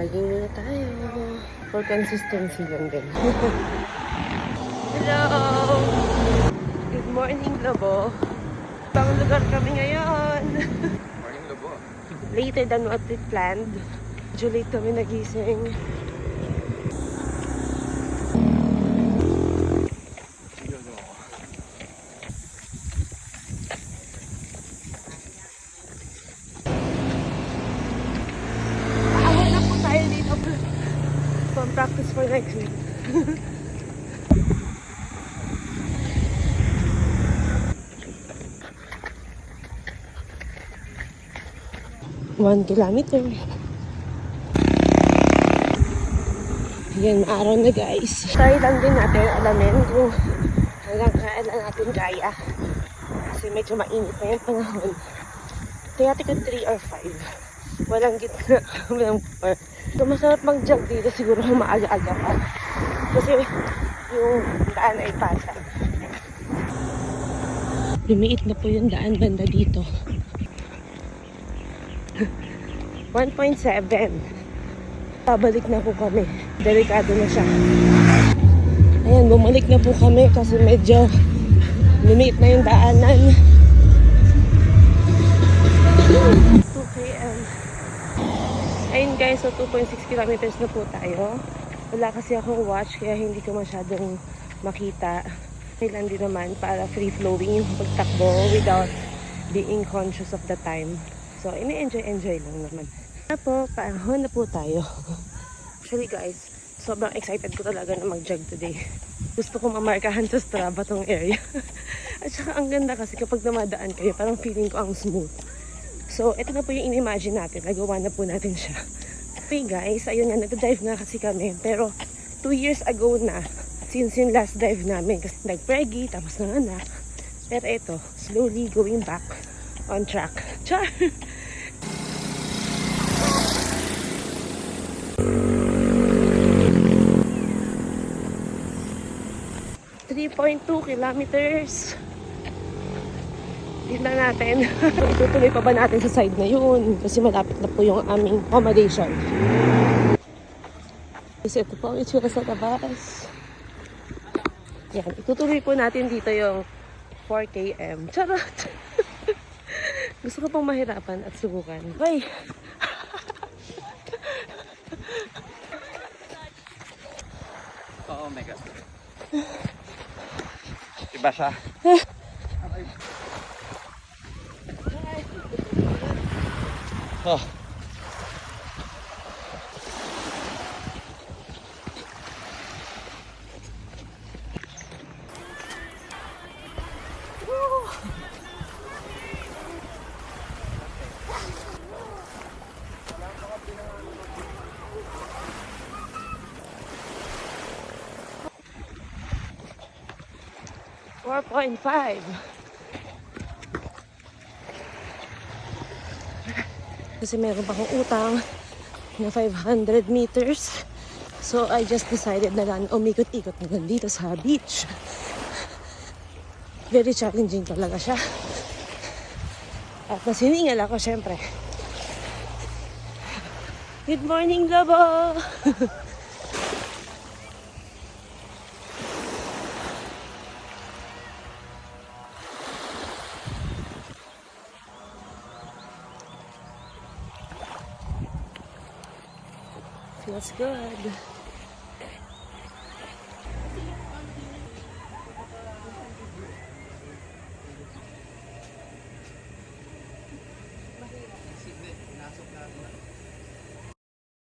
Laging muna tayo. For consistency lang din. Hello! Good morning, Lobo. Ibang lugar kami ngayon. Morning, Lobo. Later than what we planned. Medyo late kami nagising. Practice for next week. One kilometer. Yan, araw na guys. Try lang din natin alamin kung hanggang kailan natin kaya. Kasi medyo mainit na yung panahon. Kaya tika 3 or 5. Walang gitna. Walang 4. So, masarap mag-jog dito siguro kung maaga-aga pa. Kasi yung daan ay pasag. Lumiit na po yung daan banda dito. 1.7. Pabalik na po kami. Delikado na siya. Ayan, bumalik na po kami kasi medyo lumiit na yung daanan. 2 km. Ayun guys, so 2.6 kilometers na po tayo. Wala kasi akong watch kaya hindi ko masyadong makita. Kailan din naman para free-flowing yung pagtakbo without being conscious of the time. So, ini-enjoy lang naman. Na po, panahon na po tayo. Actually guys, sobrang excited ko talaga na mag-jog today. Gusto ko mamarkahan sa Strava tong area. At saka ang ganda kasi kapag namadaan kayo, parang feeling ko ang smooth. So, ito na po yung in-imagine natin. Nagawa na po natin siya. Okay guys, ayun nga, nag-dive nga kasi kami. Pero, 2 years ago na, since yung last dive namin. Kasi nag-preggy, tapos nanganak. Pero ito, slowly going back on track. Char! kilometers. Tignan natin. Itutuloy pa ba natin sa side na yun? Kasi malapit na po yung aming accommodation. Kasi ito po ang itsura sa labas. Yan. Itutuloy po natin dito yung 4 km. Charot! Gusto ko pong mahirapan at subukan. Bye! Oh my God. Iba siya. Oh. .5. Kasi meron pa akong utang na 500 meters. So, I just decided na lang umikot-ikot na lang dito sa beach. Very challenging talaga siya. At nasiningal ako, syempre. Good morning, Lobo! Feels good.